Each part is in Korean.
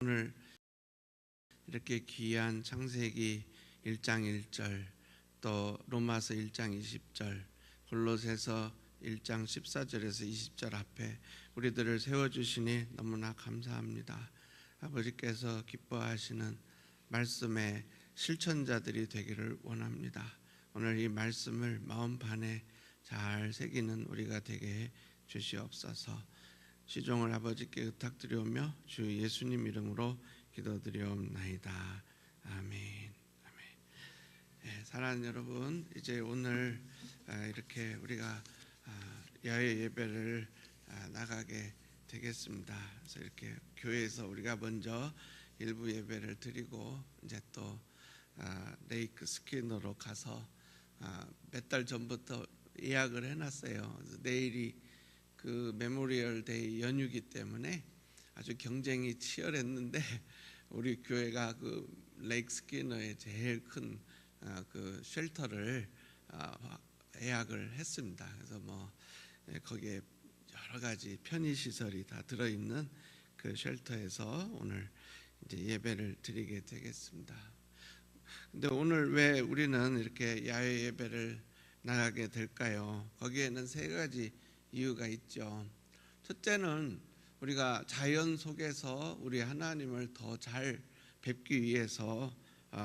오늘 이렇게 귀한 창세기 1장 1절, 또 로마서 1장 20절, 골로새서 1장 14절에서 20절 앞에 우리들을 세워주시니 너무나 감사합니다. 아버지께서 기뻐하시는 말씀의 실천자들이 되기를 원합니다. 오늘 이 말씀을 마음판에 잘 새기는 우리가 되게 해 주시옵소서. 시종을 아버지께 의탁드리오며 주 예수님 이름으로 기도드리옵나이다. 아멘. 아멘. 네, 사랑하는 여러분, 이제 오늘 이렇게 우리가 야외 예배를 나가게 되겠습니다. 그래서 이렇게 교회에서 우리가 먼저 일부 예배를 드리고 이제 또 레이크 스키너로 가서 몇 달 전부터 예약을 해놨어요. 그래서 내일이 그 메모리얼 데이 연휴기 때문에 아주 경쟁이 치열했는데 우리 교회가 그 레이크 스키너의 제일 큰 그 쉘터를 예약을 했습니다. 그래서 뭐 거기에 여러 가지 편의 시설이 다 들어있는 그 쉘터에서 오늘 이제 예배를 드리게 되겠습니다. 근데 오늘 왜 우리는 이렇게 야외 예배를 나가게 될까요? 거기에는 세 가지 이유가 있죠. 첫째는 우리가 자연 속에서 우리 하나님을 더 잘 뵙기 위해서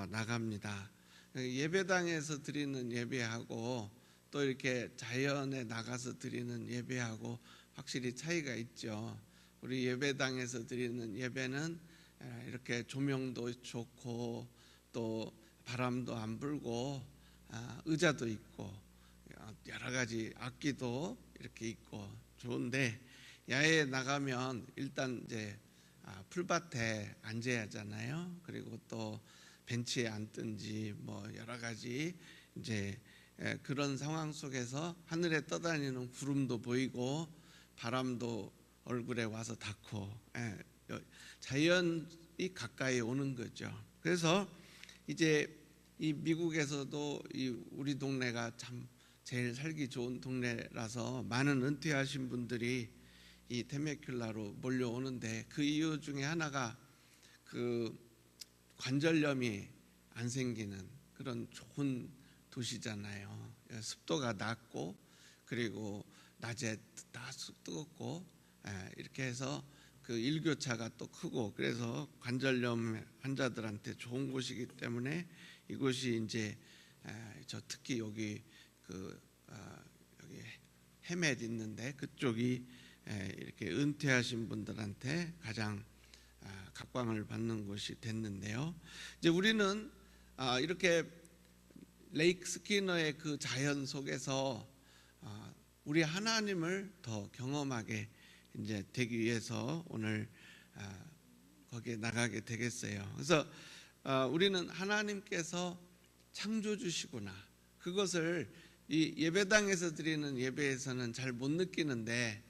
나갑니다. 예배당에서 드리는 예배하고 또 이렇게 자연에 나가서 드리는 예배하고 확실히 차이가 있죠. 우리 예배당에서 드리는 예배는 이렇게 조명도 좋고 또 바람도 안 불고 의자도 있고 여러 가지 악기도 이렇게 있고 좋은데, 야외에 나가면 일단 이제 풀밭에 앉아야 하잖아요. 그리고 또 벤치에 앉든지 뭐 여러 가지 이제 그런 상황 속에서 하늘에 떠다니는 구름도 보이고 바람도 얼굴에 와서 닿고 자연이 가까이 오는 거죠. 그래서 이제 이 미국에서도 이 우리 동네가 참 제일 살기 좋은 동네라서 많은 은퇴하신 분들이 이 테메큘라로 몰려오는데, 그 이유 중에 하나가 그 관절염이 안 생기는 그런 좋은 도시잖아요. 습도가 낮고 그리고 낮에 다 뜨겁고 이렇게 해서 그 일교차가 또 크고, 그래서 관절염 환자들한테 좋은 곳이기 때문에 이곳이 이제 저 특히 여기 여기 헤멧 있는데 그쪽이 이렇게 은퇴하신 분들한테 가장 각광을 받는 곳이 됐는데요. 이제 우리는 이렇게 레이크 스키너의 그 자연 속에서 우리 하나님을 더 경험하게 이제 되기 위해서 오늘 거기에 나가게 되겠어요. 그래서 우리는 하나님께서 창조주시구나, 그것을 이 예배당에서 드리는 예배에서는 잘 못 느끼는데,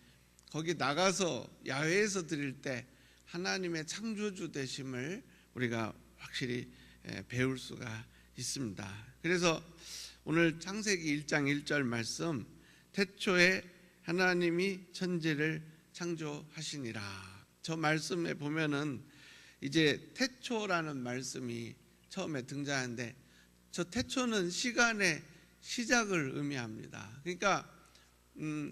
거기 나가서 야외에서 드릴 때 하나님의 창조주 되심을 우리가 확실히 배울 수가 있습니다. 그래서 오늘 창세기 1장 1절 말씀, 태초에 하나님이 천지를 창조하시니라, 저 말씀에 보면은 이제 태초라는 말씀이 처음에 등장하는데, 저 태초는 시간의 시작을 의미합니다. 그러니까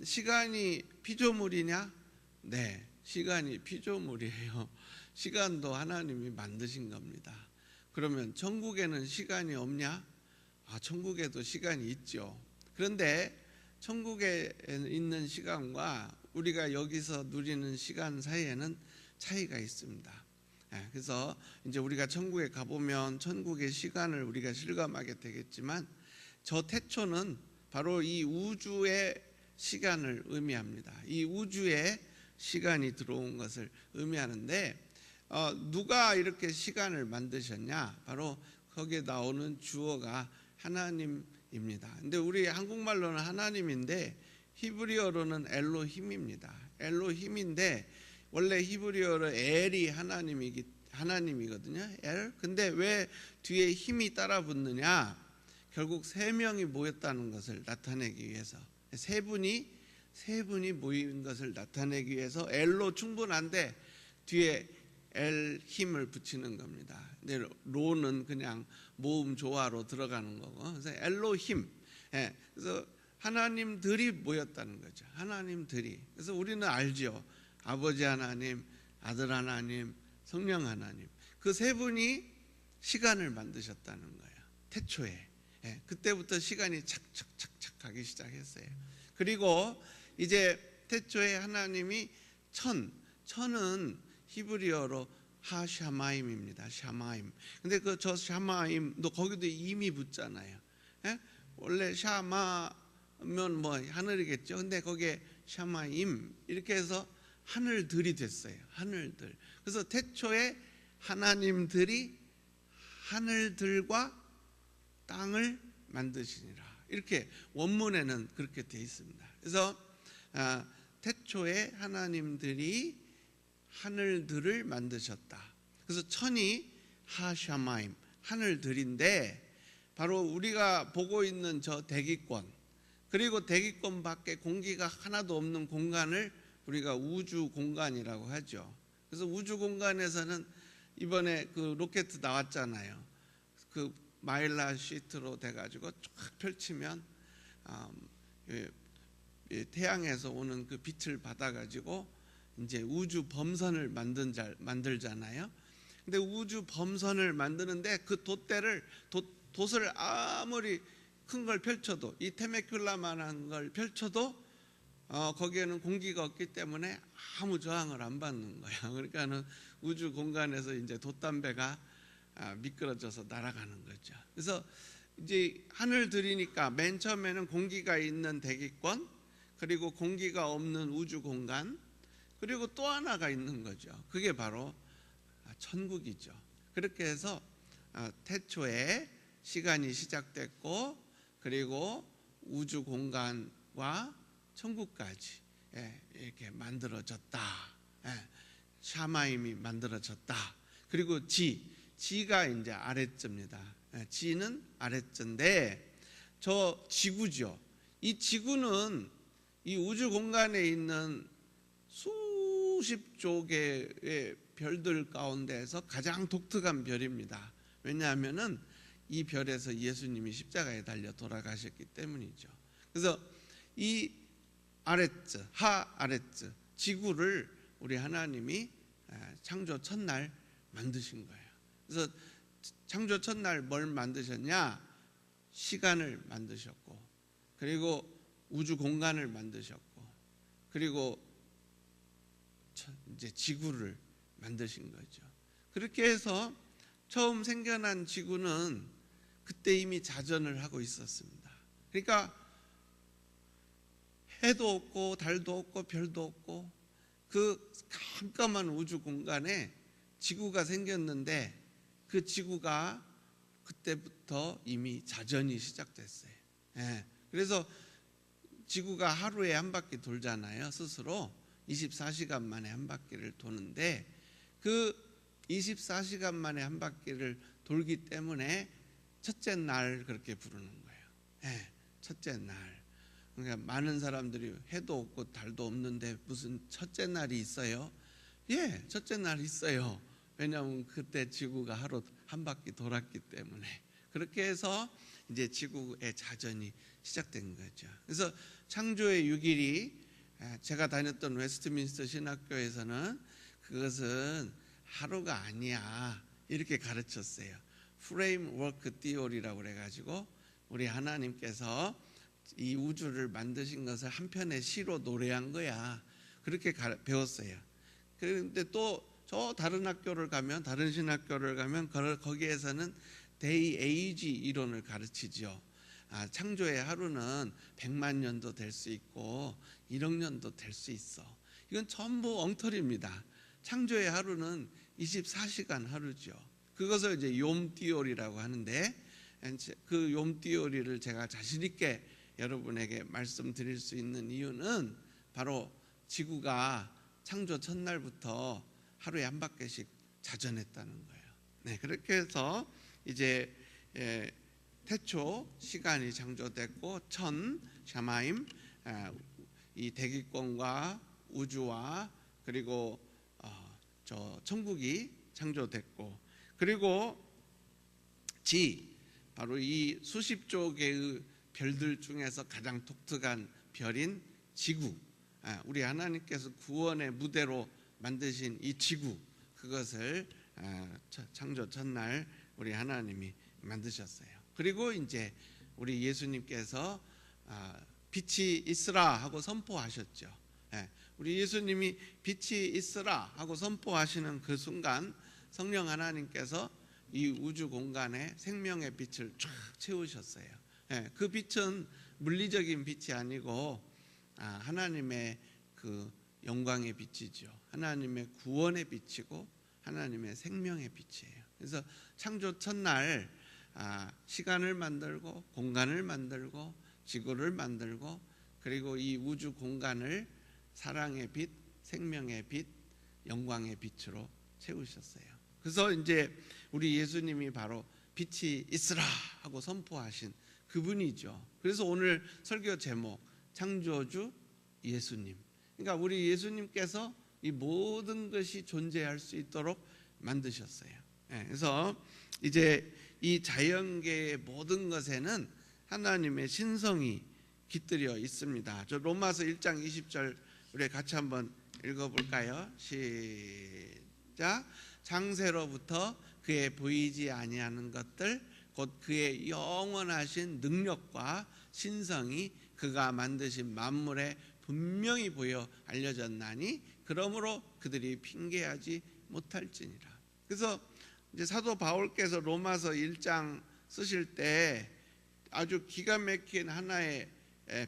시간이 피조물이냐? 네, 시간이 피조물이에요. 시간도 하나님이 만드신 겁니다. 그러면 천국에는 시간이 없냐? 천국에도 시간이 있죠. 그런데 천국에 있는 시간과 우리가 여기서 누리는 시간 사이에는 차이가 있습니다. 그래서 이제 우리가 천국에 가보면 천국의 시간을 우리가 실감하게 되겠지만, 저 태초는 바로 이 우주의 시간을 의미합니다. 이 우주에 시간이 들어온 것을 의미하는데, 누가 이렇게 시간을 만드셨냐? 바로 거기에 나오는 주어가 하나님입니다. 근데 우리 한국말로는 하나님인데 히브리어로는 엘로힘입니다. 엘로힘인데 원래 히브리어로 엘이 하나님이거든요. 엘. 근데 왜 뒤에 힘이 따라 붙느냐? 결국 세 명이 모였다는 것을 나타내기 위해서, 세 분이 모인 것을 나타내기 위해서 엘로 충분한데 뒤에 엘 힘을 붙이는 겁니다. 근데 로는 그냥 모음 조화로 들어가는 거고, 그래서 엘로힘. 예, 그래서 하나님들이 모였다는 거죠. 하나님들이. 그래서 우리는 알죠. 아버지 하나님, 아들 하나님, 성령 하나님. 그 세 분이 시간을 만드셨다는 거예요. 태초에. 예, 그때부터 시간이 착착착착 가기 시작했어요. 그리고 이제 태초에 하나님이 천은 히브리어로 하샤마임입니다. 샤마임. 근데 그 저 샤마임도 거기도 임이 붙잖아요. 예? 원래 샤마면 뭐 하늘이겠죠. 근데 거기에 샤마임 이렇게 해서 하늘들이 됐어요. 하늘들. 그래서 태초에 하나님들이 하늘들과 땅을 만드시니라. 이렇게 원문에는 그렇게 되어 있습니다. 그래서 태초에 하나님들이 하늘들을 만드셨다. 그래서 천이 하샤마임, 하늘들인데 바로 우리가 보고 있는 저 대기권, 그리고 대기권 밖에 공기가 하나도 없는 공간을 우리가 우주 공간이라고 하죠. 그래서 우주 공간에서는 이번에 그 로켓 나왔잖아요. 그 마일라 시트로 돼가지고 쫙 펼치면 태양에서 오는 그 빛을 받아가지고 이제 우주 범선을 만들잖아요. 근데 우주 범선을 만드는데 그 돛을 아무리 큰 걸 펼쳐도, 이 테메큘라만한 걸 펼쳐도 거기에는 공기가 없기 때문에 아무 저항을 안 받는 거예요. 그러니까는 우주 공간에서 이제 돛담배가 미끄러져서 날아가는 거죠. 그래서 이제 하늘들이니까 맨 처음에는 공기가 있는 대기권, 그리고 공기가 없는 우주 공간, 그리고 또 하나가 있는 거죠. 그게 바로 천국이죠. 그렇게 해서 태초에 시간이 시작됐고, 그리고 우주 공간과 천국까지 이렇게 만들어졌다. 샤마임이 만들어졌다. 그리고 지가 이제 아랫자입니다. 지는 아랫자인데 저 지구죠. 이 지구는 이 우주 공간에 있는 수십 개의 별들 가운데에서 가장 독특한 별입니다. 왜냐하면은 이 별에서 예수님이 십자가에 달려 돌아가셨기 때문이죠. 그래서 이 아랫즈, 아랫즈, 지구를 우리 하나님이 창조 첫날 만드신 거예요. 그래서 창조 첫날 뭘 만드셨냐? 시간을 만드셨고, 그리고 우주 공간을 만드셨고, 그리고 이제 지구를 만드신 거죠. 그렇게 해서 처음 생겨난 지구는 그때 이미 자전을 하고 있었습니다. 그러니까 해도 없고 달도 없고 별도 없고 그 깜깜한 우주 공간에 지구가 생겼는데 그 지구가 그때부터 이미 자전이 시작됐어요. 그래서 지구가 하루에 한 바퀴 돌잖아요. 스스로 24시간 만에 한 바퀴를 도는데 그 24시간 만에 한 바퀴를 돌기 때문에 첫째 날 그렇게 부르는 거예요. 첫째 날. 그러니까 많은 사람들이 해도 없고 달도 없는데 무슨 첫째 날이 있어요? 예, 첫째 날 있어요. 왜냐하면 그때 지구가 하루 한 바퀴 돌았기 때문에. 그렇게 해서 이제 지구의 자전이 시작된 거죠. 그래서 창조의 6일이 제가 다녔던 웨스트민스터 신학교에서는 그것은 하루가 아니야 이렇게 가르쳤어요. 프레임워크 티오리라고 그래가지고 우리 하나님께서 이 우주를 만드신 것을 한 편의 시로 노래한 거야. 그렇게 배웠어요. 그런데 또 저 다른 학교를 가면, 다른 신학교를 가면 거기에서는 데이 에이지 이론을 가르치죠. 창조의 하루는 100만 년도 될 수 있고 1억 년도 될 수 있어. 이건 전부 엉터리입니다. 창조의 하루는 24시간 하루죠. 그것을 이제 욤띠오리라고 하는데 그 욤띠오리를 제가 자신 있게 여러분에게 말씀드릴 수 있는 이유는 바로 지구가 창조 첫날부터 하루에 한 바퀴씩 자전했다는 거예요. 네, 그렇게 해서 이제 태초 시간이 창조됐고 샤마임, 이 대기권과 우주와 그리고 저 천국이 창조됐고, 그리고 바로 이 수십조 개의 별들 중에서 가장 독특한 별인 지구, 우리 하나님께서 구원의 무대로 만드신 이 지구, 그것을 창조 첫날 우리 하나님이 만드셨어요. 그리고 이제 우리 예수님께서 빛이 있으라 하고 선포하셨죠. 우리 예수님이 빛이 있으라 하고 선포하시는 그 순간 성령 하나님께서 이 우주 공간에 생명의 빛을 쫙 채우셨어요. 그 빛은 물리적인 빛이 아니고 하나님의 그 영광의 빛이죠. 하나님의 구원의 빛이고 하나님의 생명의 빛이에요. 그래서 창조 첫날 시간을 만들고 공간을 만들고 지구를 만들고, 그리고 이 우주 공간을 사랑의 빛, 생명의 빛, 영광의 빛으로 채우셨어요. 그래서 이제 우리 예수님이 바로 빛이 있으라 하고 선포하신 그분이죠. 그래서 오늘 설교 제목 창조주 예수님. 그러니까 우리 예수님께서 이 모든 것이 존재할 수 있도록 만드셨어요. 그래서 이제 이 자연계의 모든 것에는 하나님의 신성이 깃들여 있습니다. 저 로마서 1장 20절 우리 같이 한번 읽어볼까요? 시작. 창세로부터 그의 보이지 아니하는 것들 곧 그의 영원하신 능력과 신성이 그가 만드신 만물에 분명히 보여 알려졌나니 그러므로 그들이 핑계하지 못할지니라. 그래서 이제 사도 바울께서 로마서 1장 쓰실 때 아주 기가 막힌 하나의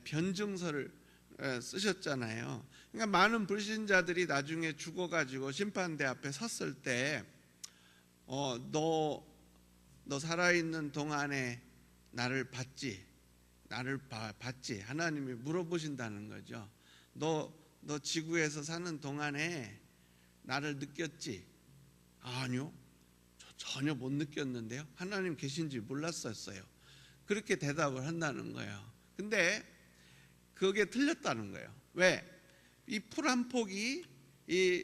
변증서를 쓰셨잖아요. 그러니까 많은 불신자들이 나중에 죽어가지고 심판대 앞에 섰을 때 너 살아있는 동안에 나를 봤지? 하나님이 물어보신다는 거죠. 너 지구에서 사는 동안에 나를 느꼈지? 아니요, 전혀 못 느꼈는데요. 하나님 계신지 몰랐었어요. 그렇게 대답을 한다는 거예요. 근데 그게 틀렸다는 거예요. 왜? 이 풀 한 폭이, 이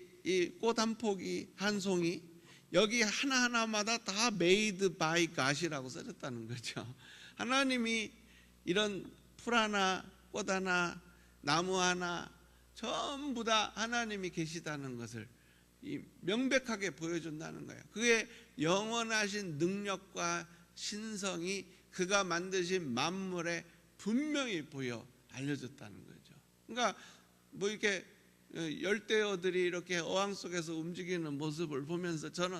꽃 한 폭이, 한 송이, 여기 하나하나마다 다 made by God이라고 써졌다는 거죠. 하나님이 이런 풀 하나, 꽃 하나, 나무 하나 전부 다 하나님이 계시다는 것을 명백하게 보여준다는 거예요. 그의 영원하신 능력과 신성이 그가 만드신 만물에 분명히 보여 알려졌다는 거죠. 그러니까 뭐 이렇게 열대어들이 이렇게 어항 속에서 움직이는 모습을 보면서 저는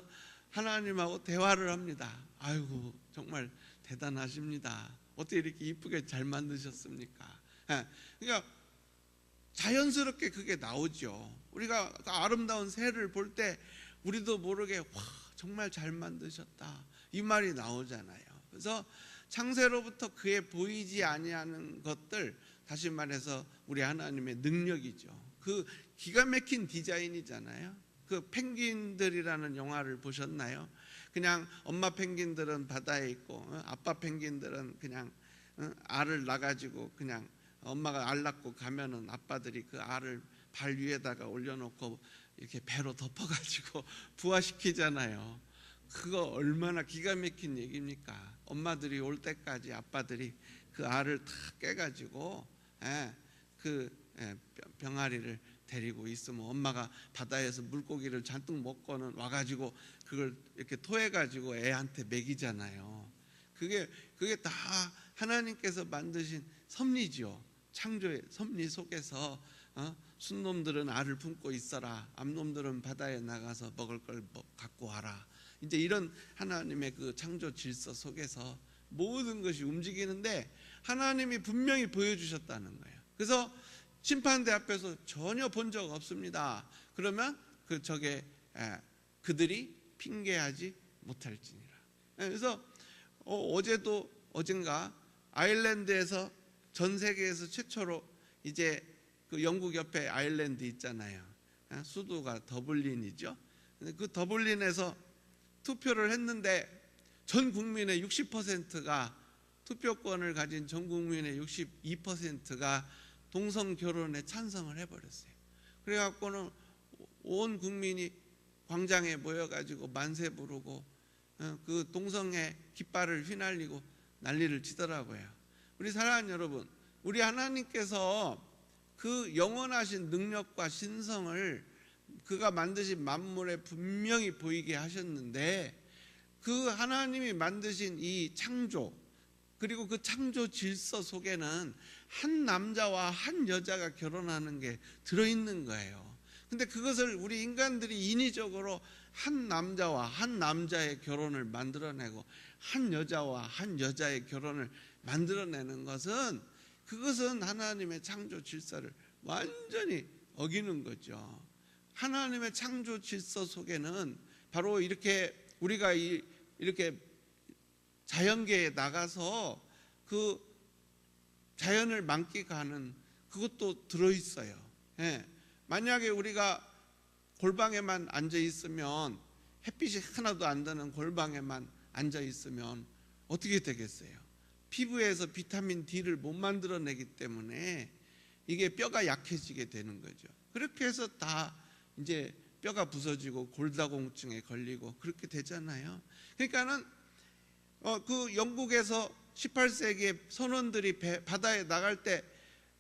하나님하고 대화를 합니다. 아이고 정말 대단하십니다. 어떻게 이렇게 이쁘게 잘 만드셨습니까? 그러니까 자연스럽게 그게 나오죠. 우리가 아름다운 새를 볼 때 우리도 모르게 와 정말 잘 만드셨다 이 말이 나오잖아요. 그래서 창세로부터 그의 보이지 아니하는 것들, 다시 말해서 우리 하나님의 능력이죠. 그 기가 막힌 디자인이잖아요. 그 펭귄들이라는 영화를 보셨나요? 그냥 엄마 펭귄들은 바다에 있고 아빠 펭귄들은 그냥 알을 낳아가지고 그냥 엄마가 알 낳고 가면은 아빠들이 그 알을 발 위에다가 올려놓고 이렇게 배로 덮어가지고 부화시키잖아요. 그거 얼마나 기가 막힌 얘기입니까? 엄마들이 올 때까지 아빠들이 그 알을 다 깨가지고 병아리를 데리고 있으면 엄마가 바다에서 물고기를 잔뜩 먹고는 와가지고 그걸 이렇게 토해가지고 애한테 먹이잖아요. 그게 다 하나님께서 만드신 섭리죠. 창조의 섭리 속에서 순놈들은 알을 품고 있어라, 암놈들은 바다에 나가서 먹을 걸 갖고 와라. 이제 이런 하나님의 그 창조 질서 속에서 모든 것이 움직이는데 하나님이 분명히 보여주셨다는 거예요. 그래서 심판대 앞에서 전혀 본 적 없습니다. 그러면 그들이 핑계하지 못할지니라. 그래서 어젠가 아일랜드에서 전 세계에서 최초로 이제 그 영국 옆에 아일랜드 있잖아요. 수도가 더블린이죠. 그 더블린에서 투표를 했는데 전 국민의 60%가 투표권을 가진 전 국민의 62%가 동성 결혼에 찬성을 해버렸어요. 그래갖고는 온 국민이 광장에 모여가지고 만세 부르고 그 동성애 깃발을 휘날리고 난리를 치더라고요. 우리 사랑하는 여러분, 우리 하나님께서 그 영원하신 능력과 신성을 그가 만드신 만물에 분명히 보이게 하셨는데, 그 하나님이 만드신 이 창조, 그리고 그 창조 질서 속에는 한 남자와 한 여자가 결혼하는 게 들어있는 거예요. 근데 그것을 우리 인간들이 인위적으로 한 남자와 한 남자의 결혼을 만들어내고 한 여자와 한 여자의 결혼을 만들어내는 것은, 그것은 하나님의 창조 질서를 완전히 어기는 거죠. 하나님의 창조 질서 속에는 바로 이렇게 우리가 이렇게 자연계에 나가서 그 자연을 만끽하는 그것도 들어있어요. 예. 만약에 우리가 골방에만 앉아 있으면, 햇빛이 하나도 안 드는 골방에만 앉아 있으면 어떻게 되겠어요? 피부에서 비타민 D를 못 만들어내기 때문에 이게 뼈가 약해지게 되는 거죠. 그렇게 해서 다 이제 뼈가 부서지고 골다공증에 걸리고 그렇게 되잖아요. 그러니까는 그 영국에서 18세기에 선원들이 바다에 나갈 때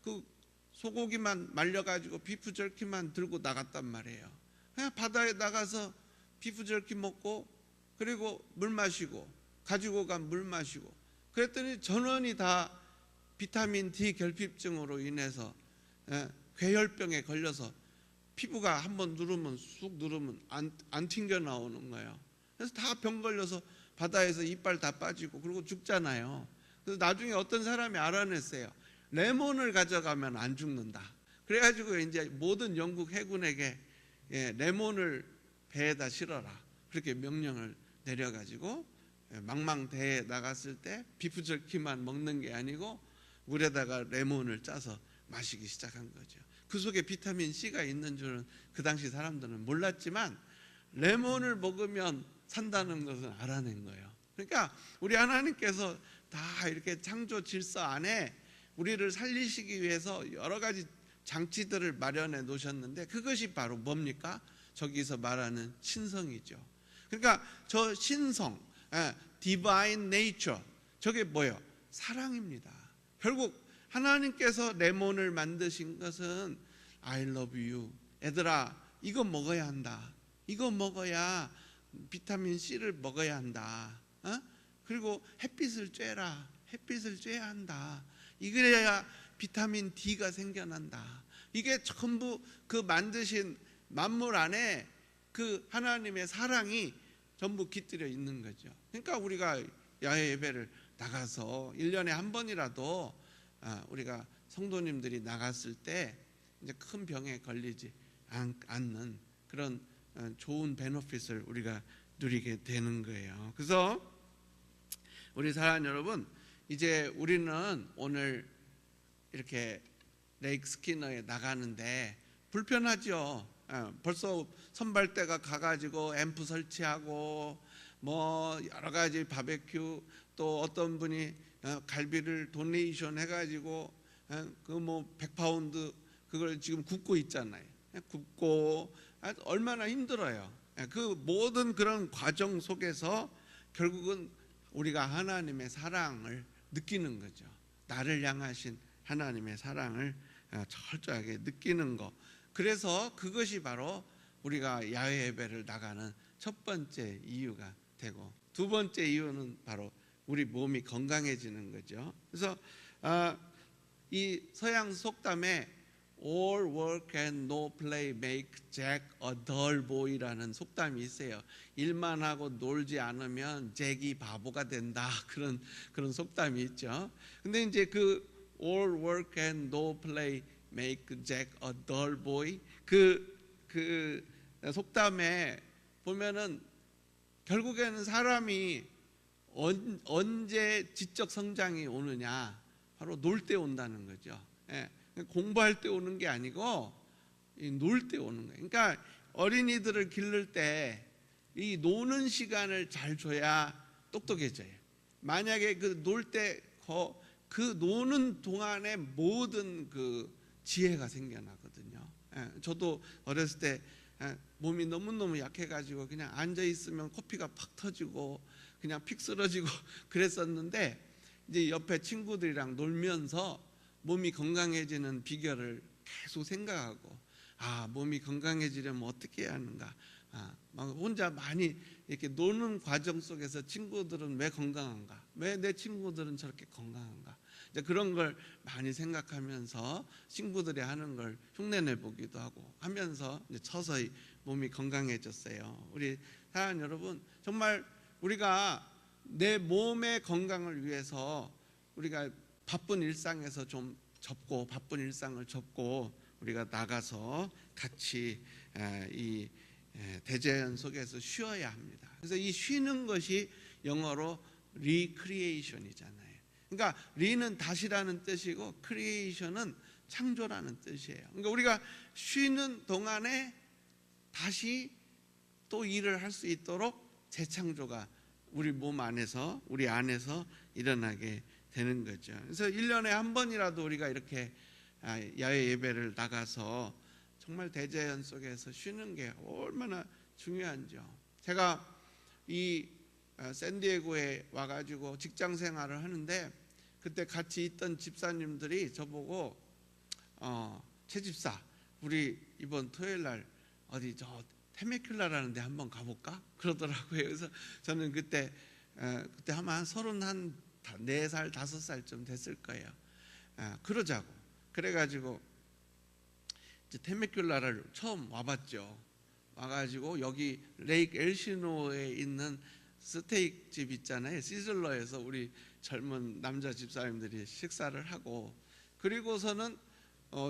그 소고기만 말려가지고 비프 jerky만 들고 나갔단 말이에요. 그냥 바다에 나가서 비프 jerky 먹고, 그리고 물 마시고, 가지고 간 물 마시고, 그랬더니 전원이 다 비타민 D 결핍증으로 인해서 괴혈병에 걸려서 피부가 한번 누르면 쑥 누르면 안 튕겨 나오는 거예요. 그래서 다 병 걸려서 바다에서 이빨 다 빠지고 그리고 죽잖아요. 그래서 나중에 어떤 사람이 알아냈어요. 레몬을 가져가면 안 죽는다. 그래가지고 이제 모든 영국 해군에게 레몬을 배에다 실어라, 그렇게 명령을 내려가지고 망망대해에 나갔을 때 비프 jerky만 먹는 게 아니고 물에다가 레몬을 짜서 마시기 시작한 거죠. 그 속에 비타민 C가 있는 줄은 그 당시 사람들은 몰랐지만 레몬을 먹으면 산다는 것은 알아낸 거예요. 그러니까 우리 하나님께서 다 이렇게 창조 질서 안에 우리를 살리시기 위해서 여러 가지 장치들을 마련해 놓으셨는데, 그것이 바로 뭡니까? 저기서 말하는 신성이죠. 그러니까 저 신성, divine nature, 저게 뭐예요? 사랑입니다. 결국 하나님께서 레몬을 만드신 것은 I love you, 얘들아 이거 먹어야 한다, 이거 먹어야 비타민 C를 먹어야 한다, 그리고 햇빛을 쬐라, 햇빛을 쬐야 한다, 이래야 비타민 D가 생겨난다. 이게 전부 그 만드신 만물 안에 그 하나님의 사랑이 전부 깃들여 있는 거죠. 그러니까 우리가 야외 예배를 나가서 1년에 한 번이라도 우리가 성도님들이 나갔을 때 이제 큰 병에 걸리지 않는 그런 좋은 베너핏을 우리가 누리게 되는 거예요. 그래서 우리 사랑하는 여러분, 이제 우리는 오늘 이렇게 레이크 스키너에 나가는데 불편하죠. 벌써 선발대가 가가지고 앰프 설치하고 뭐 여러 가지 바베큐, 또 어떤 분이 갈비를 도네이션 해가지고 그 뭐 100파운드 그걸 지금 굽고 있잖아요. 굽고 얼마나 힘들어요. 그 모든 그런 과정 속에서 결국은 우리가 하나님의 사랑을 느끼는 거죠. 나를 향하신 하나님의 사랑을 철저하게 느끼는 거. 그래서 그것이 바로 우리가 야외 예배를 나가는 첫 번째 이유가 되고, 두 번째 이유는 바로 우리 몸이 건강해지는 거죠. 그래서 이 서양 속담에 All work and no play make Jack a dull boy라는 속담이 있어요. 일만 하고 놀지 않으면 잭이 바보가 된다, 그런 속담이 있죠. 근데 이제 그 All work and no play make Jack a dull boy, 그 속담에 보면은 결국에는 사람이 언제 지적 성장이 오느냐, 바로 놀 때 온다는 거죠. 공부할 때 오는 게 아니고 놀 때 오는 거예요. 그러니까 어린이들을 기를 때 이 노는 시간을 잘 줘야 똑똑해져요. 만약에 그 놀 때 그 노는 동안에 모든 그 지혜가 생겨나거든요. 저도 어렸을 때 몸이 너무너무 약해가지고 그냥 앉아 있으면 코피가 팍 터지고 그냥 픽 쓰러지고 그랬었는데, 이제 옆에 친구들이랑 놀면서 몸이 건강해지는 비결을 계속 생각하고, 몸이 건강해지려면 어떻게 해야 하는가, 막 혼자 많이 이렇게 노는 과정 속에서 친구들은 왜 건강한가, 왜 내 친구들은 저렇게 건강한가, 이제 그런 걸 많이 생각하면서 친구들이 하는 걸 흉내내 보기도 하고 하면서 이제 서서히 몸이 건강해졌어요. 우리 사랑하는 여러분, 정말 우리가 내 몸의 건강을 위해서 우리가 바쁜 일상에서 좀 접고, 바쁜 일상을 접고 우리가 나가서 같이 이 대자연 속에서 쉬어야 합니다. 그래서 이 쉬는 것이 영어로 리크리에이션이잖아요. 그러니까 리는 다시라는 뜻이고 크리에이션은 창조라는 뜻이에요. 그러니까 우리가 쉬는 동안에 다시 또 일을 할 수 있도록 재창조가 우리 몸 안에서, 우리 안에서 일어나게 되는 거죠. 그래서 1년에 한 번이라도 우리가 이렇게 야외 예배를 나가서 정말 대자연 속에서 쉬는 게 얼마나 중요한지요. 제가 이 샌디에고에 와가지고 직장 생활을 하는데, 그때 같이 있던 집사님들이 저보고 최 집사, 우리 이번 토요일 날 어디 저 테메큘라라는 데 한번 가볼까? 그러더라고요. 그래서 저는 그때 아마 한 34살, 5살쯤 됐을 거예요. 그러자고. 그래가지고 이제 테메큘라를 처음 와봤죠. 와가지고 여기 레이크 엘시노에 있는 스테이크 집 있잖아요. 시즐러에서 우리 젊은 남자 집사님들이 식사를 하고, 그리고서는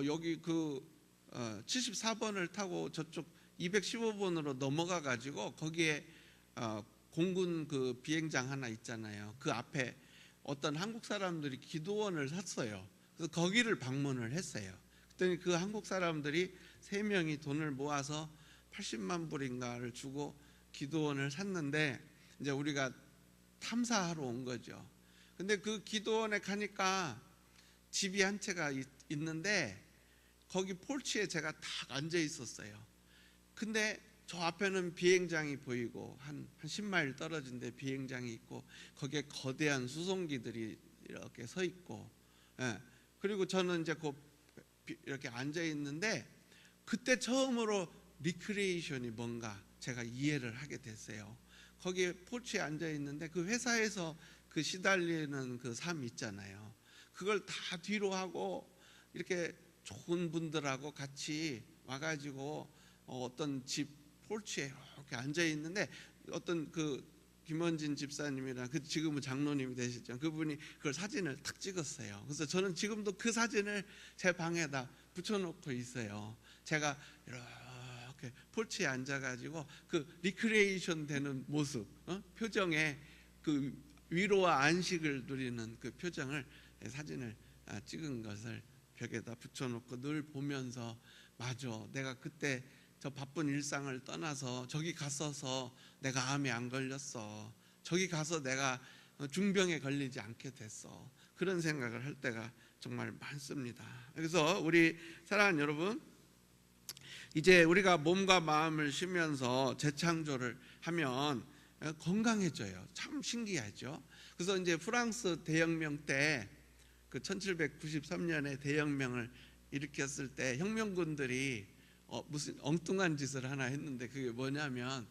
여기 그 74번을 타고 저쪽 215번으로 넘어가 가지고 거기에 공군 그 비행장 하나 있잖아요. 그 앞에 어떤 한국 사람들이 기도원을 샀어요. 그래서 거기를 방문을 했어요. 그랬더니 그 한국 사람들이 3명이 돈을 모아서 80만 불인가를 주고 기도원을 샀는데, 이제 우리가 탐사하러 온 거죠. 근데 그 기도원에 가니까 집이 한 채가 있는데 거기 폴치에 제가 딱 앉아 있었어요. 근데 저 앞에는 비행장이 보이고 한 10마일 떨어진 데 비행장이 있고 거기에 거대한 수송기들이 이렇게 서 있고, 그리고 저는 이제 이렇게 앉아 있는데, 그때 처음으로 리크리에이션이 뭔가 제가 이해를 하게 됐어요. 거기에 폴치에 앉아 있는데 그 회사에서 그 시달리는 그 삶 있잖아요. 그걸 다 뒤로 하고 이렇게 좋은 분들하고 같이 와가지고 어떤 집 폴치에 이렇게 앉아 있는데, 어떤 그 김원진 집사님이랑 그 지금은 장로님이 되시죠. 그분이 그걸 사진을 탁 찍었어요. 그래서 저는 지금도 그 사진을 제 방에다 붙여놓고 있어요. 제가 이렇게 폴치에 앉아가지고 그 리크리에이션 되는 모습, 표정에 그 위로와 안식을 누리는 그 표정을, 사진을 찍은 것을 벽에다 붙여놓고 늘 보면서, 맞아, 내가 그때 저 바쁜 일상을 떠나서 저기 갔어서 내가 암에 안 걸렸어, 저기 가서 내가 중병에 걸리지 않게 됐어, 그런 생각을 할 때가 정말 많습니다. 그래서 우리 사랑하는 여러분, 이제 우리가 몸과 마음을 쉬면서 재창조를 하면 건강해져요. 참 신기하죠. 그래서 이제 프랑스 대혁명 때 그 1793년에 대혁명을 일으켰을 때 혁명군들이 무슨 엉뚱한 짓을 하나 했는데, 그게 뭐냐면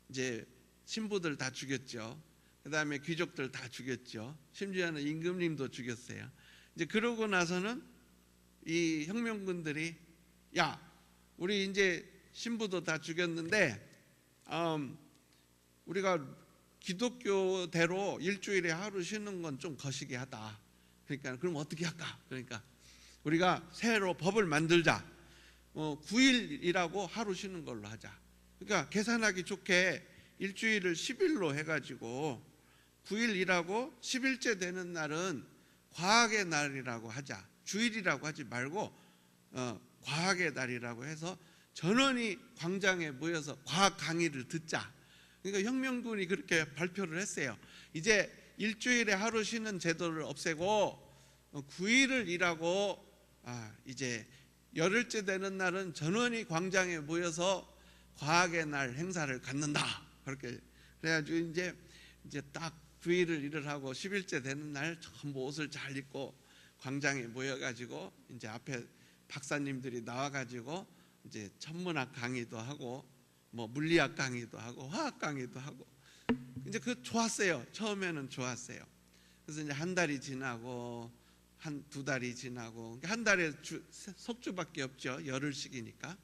이제 신부들 다 죽였죠. 그 다음에 귀족들 다 죽였죠. 심지어는 임금님도 죽였어요. 이제 그러고 나서는 이 혁명군들이, 야, 우리 이제 신부도 다 죽였는데 우리가 기독교대로 일주일에 하루 쉬는 건 좀 거시기하다. 그러니까 그럼 어떻게 할까? 그러니까 우리가 새로 법을 만들자. 9일이라고 하루 쉬는 걸로 하자. 그러니까 계산하기 좋게 일주일을 10일로 해가지고 9일 일하고 10일째 되는 날은 과학의 날이라고 하자. 주일이라고 하지 말고 과학의 날이라고 해서 전원이 광장에 모여서 과학 강의를 듣자. 그러니까 혁명군이 그렇게 발표를 했어요. 이제 일주일에 하루 쉬는 제도를 없애고 9일을 일하고 이제 열흘째 되는 날은 전원이 광장에 모여서 과학의 날 행사를 갖는다. 그렇게 그래가지고 이제 딱 주일을 일을 하고 10일째 되는 날 전부 옷을 잘 입고 광장에 모여가지고 이제 앞에 박사님들이 나와가지고 이제 천문학 강의도 하고 뭐 물리학 강의도 하고 화학 강의도 하고 이제 그 좋았어요. 처음에는 좋았어요. 그래서 이제 한 달이 지나고 한 두 달이 지나고 한 달에 석주밖에 없죠. 열흘씩이니까.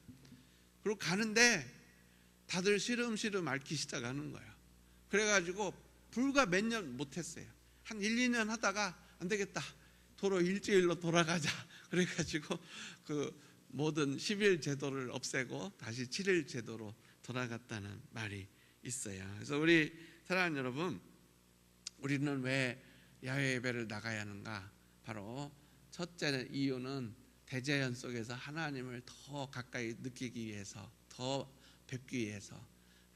그리고 가는데 다들 시름시름 앓기 시작하는 거예요. 그래가지고 불과 몇 년 못했어요. 한 1, 2년 하다가 안 되겠다. 도로 일주일로 돌아가자. 그래가지고 그 모든 10일 제도를 없애고 다시 7일 제도로 돌아갔다는 말이 있어요. 그래서 우리 사랑하는 여러분, 우리는 왜 야외 예배를 나가야 하는가? 바로 첫째 이유는 대자연 속에서 하나님을 더 가까이 느끼기 위해서, 더 뵙기 위해서,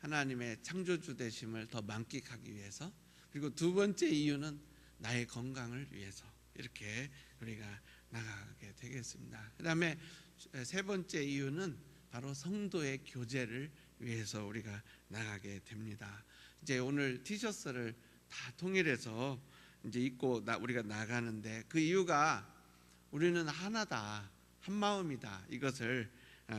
하나님의 창조주 되심을 더 만끽하기 위해서, 그리고 두 번째 이유는 나의 건강을 위해서 이렇게 우리가 나가게 되겠습니다. 그 다음에 세 번째 이유는 바로 성도의 교제를 위해서 우리가 나가게 됩니다. 이제 오늘 티셔츠를 다 통일해서 이제 입고 우리가 나가는데 그 이유가 우리는 하나다, 한 마음이다, 이것을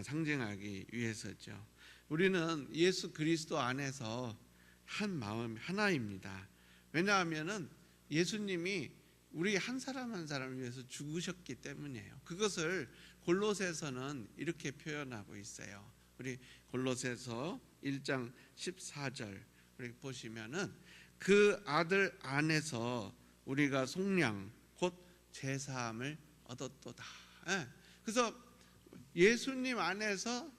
상징하기 위해서죠. 우리는 예수 그리스도 안에서 한 마음 하나입니다. 왜냐하면은 예수님이 우리 한 사람 한 사람을 위해서 죽으셨기 때문이에요. 그것을 골로새서는 이렇게 표현하고 있어요. 우리 골로새서 1장 14절 우리 보시면은 그 아들 안에서 우리가 속량 곧 죄사함을 얻었도다. 그래서 예수님 안에서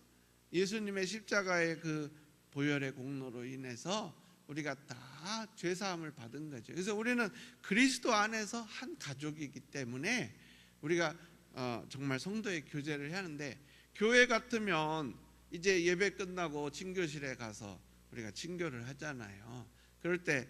예수님의 십자가의 그 보혈의 공로로 인해서 우리가 다 죄사함을 받은 거죠. 그래서 우리는 그리스도 안에서 한 가족이기 때문에 우리가 정말 성도의 교제를 하는데, 교회 같으면 이제 예배 끝나고 친교실에 가서 우리가 친교를 하잖아요. 그럴 때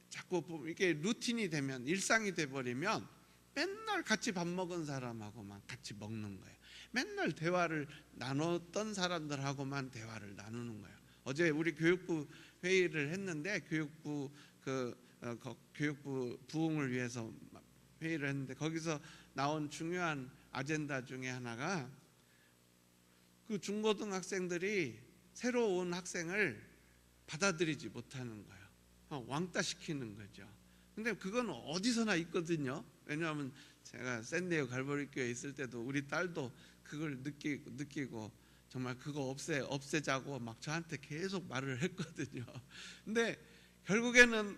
자꾸 이게 루틴이 되면, 일상이 돼버리면 맨날 같이 밥 먹은 사람하고만 같이 먹는 거예요. 맨날 대화를 나눴던 사람들하고만 대화를 나누는 거예요. 어제 우리 교육부 회의를 했는데, 교육부 부흥을 위해서 회의를 했는데, 거기서 나온 중요한 아젠다 중에 하나가 그 중고등학생들이 새로 온 학생을 받아들이지 못하는 거예요. 왕따 시키는 거죠. 근데 그건 어디서나 있거든요. 왜냐하면 제가 샌디에고 갈보리 교회에 있을 때도 우리 딸도 그걸 느끼고 정말 그거 없애자고 막 저한테 계속 말을 했거든요. 근데 결국에는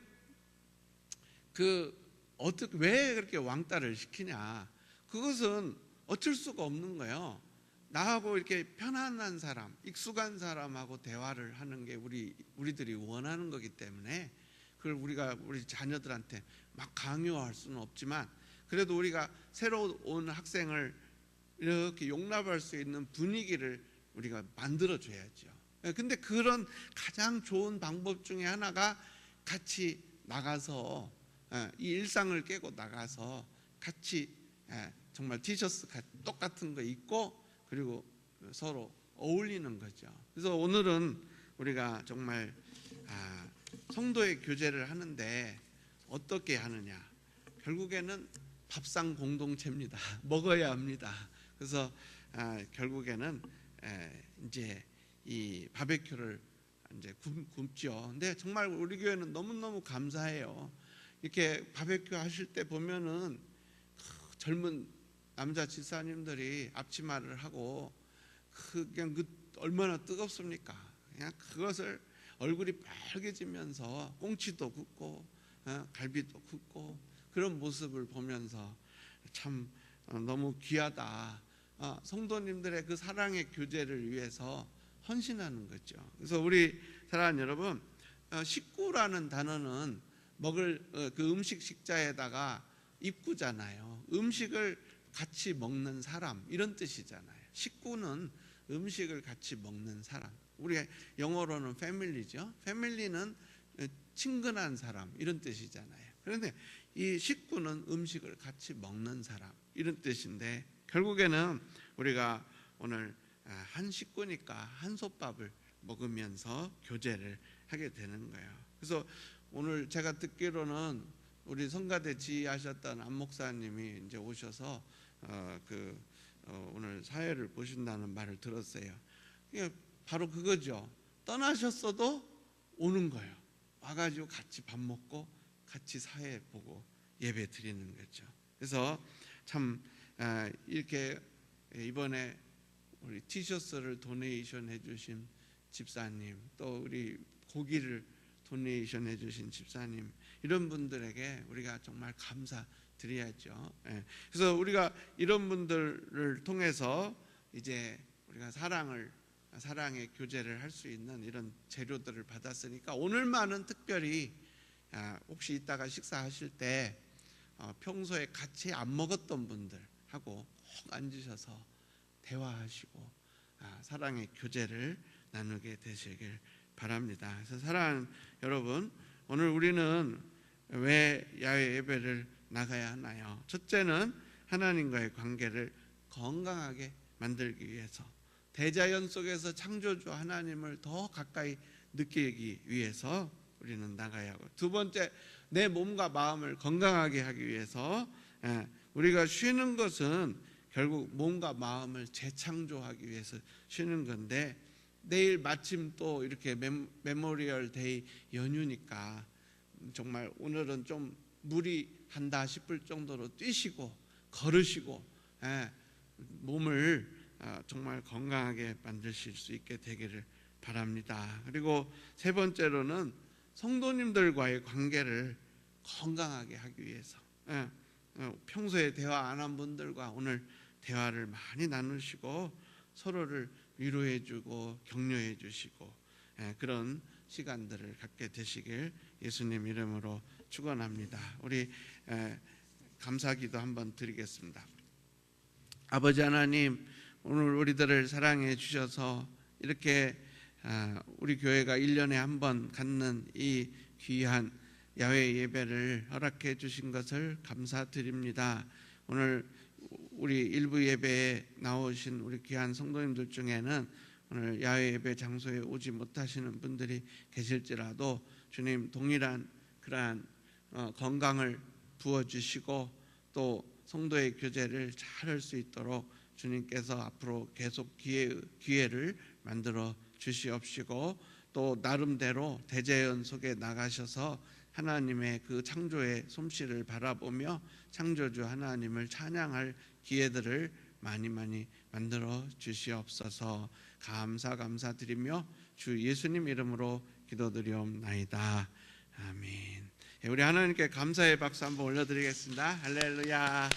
왜 그렇게 왕따를 시키냐? 그것은 어쩔 수가 없는 거예요. 나하고 이렇게 편안한 사람, 익숙한 사람하고 대화를 하는 게 우리들이 원하는 거기 때문에 그걸 우리가 우리 자녀들한테 막 강요할 수는 없지만, 그래도 우리가 새로 온 학생을 이렇게 용납할 수 있는 분위기를 우리가 만들어 줘야죠. 근데 그런 가장 좋은 방법 중에 하나가 같이 나가서 이 일상을 깨고 나가서 같이 정말 티셔츠 똑같은 거 입고 그리고 서로 어울리는 거죠. 그래서 오늘은 우리가 정말 성도의 교제를 하는데 어떻게 하느냐? 결국에는 밥상 공동체입니다. 먹어야 합니다. 그래서 결국에는 이제 이 바베큐를 이제 굽죠. 근데 정말 우리 교회는 너무너무 감사해요. 이렇게 바베큐 하실 때 보면은 젊은 남자 집사님들이 앞치마를 하고 그냥 얼마나 뜨겁습니까? 그냥 그것을 얼굴이 빨개지면서 꽁치도 굽고 갈비도 굽고 그런 모습을 보면서 참 너무 귀하다. 성도님들의 그 사랑의 교제를 위해서 헌신하는 거죠. 그래서 우리 사랑하는 여러분, 식구라는 단어는 먹을 그 음식 식자에다가 입구잖아요. 음식을 같이 먹는 사람, 이런 뜻이잖아요. 식구는 음식을 같이 먹는 사람. 우리가 영어로는 패밀리죠. 패밀리는 친근한 사람, 이런 뜻이잖아요. 그런데 이 식구는 음식을 같이 먹는 사람, 이런 뜻인데, 결국에는 우리가 오늘 한 식구니까 한솥밥을 먹으면서 교제를 하게 되는 거예요. 그래서 오늘 제가 듣기로는 우리 성가대 지휘하셨던 안 목사님이 이제 오셔서 오늘 사회를 보신다는 말을 들었어요. 이게 바로 그거죠. 떠나셨어도 오는 거예요. 와가지고 같이 밥 먹고 같이 사회 보고 예배 드리는 거죠. 그래서 참 이렇게 이번에 우리 티셔츠를 도네이션 해주신 집사님, 또 우리 고기를 도네이션 해주신 집사님, 이런 분들에게 우리가 정말 감사드려야죠. 그래서 우리가 이런 분들을 통해서 이제 우리가 사랑의 교제를 할 수 있는 이런 재료들을 받았으니까 오늘만은 특별히 혹시 이따가 식사하실 때 평소에 같이 안 먹었던 분들하고 꼭 앉으셔서 대화하시고 사랑의 교제를 나누게 되시길 바랍니다. 그래서 사랑하는 여러분, 오늘 우리는 왜 야외 예배를 나가야 하나요? 첫째는 하나님과의 관계를 건강하게 만들기 위해서, 대자연 속에서 창조주 하나님을 더 가까이 느끼기 위해서 우리는 나가야 하고, 두 번째, 내 몸과 마음을 건강하게 하기 위해서, 우리가 쉬는 것은 결국 몸과 마음을 재창조하기 위해서 쉬는 건데, 내일 마침 또 이렇게 메모리얼 데이 연휴니까 정말 오늘은 좀 무리한다 싶을 정도로 뛰시고 걸으시고 몸을 정말 건강하게 만드실 수 있게 되기를 바랍니다. 그리고 세 번째로는 성도님들과의 관계를 건강하게 하기 위해서, 평소에 대화 안 한 분들과 오늘 대화를 많이 나누시고 서로를 위로해주고 격려해주시고 그런 시간들을 갖게 되시길 예수님 이름으로 축원합니다. 우리 감사기도 한번 드리겠습니다. 아버지 하나님, 오늘 우리들을 사랑해 주셔서 이렇게 우리 교회가 1년에 한 번 갖는 이 귀한 야외 예배를 허락해 주신 것을 감사드립니다. 오늘 우리 일부 예배에 나오신 우리 귀한 성도님들 중에는 오늘 야외 예배 장소에 오지 못하시는 분들이 계실지라도 주님 동일한 그러한 건강을 부어주시고 또 성도의 교제를 잘 할 수 있도록 주님께서 앞으로 계속 기회를 만들어 주시옵시고, 또 나름대로 대자연 속에 나가셔서 하나님의 그 창조의 솜씨를 바라보며 창조주 하나님을 찬양할 기회들을 많이 만들어 주시옵소서. 감사드리며 주 예수님 이름으로 기도드리옵나이다. 아멘. 우리 하나님께 감사의 박수 한번 올려드리겠습니다. 할렐루야.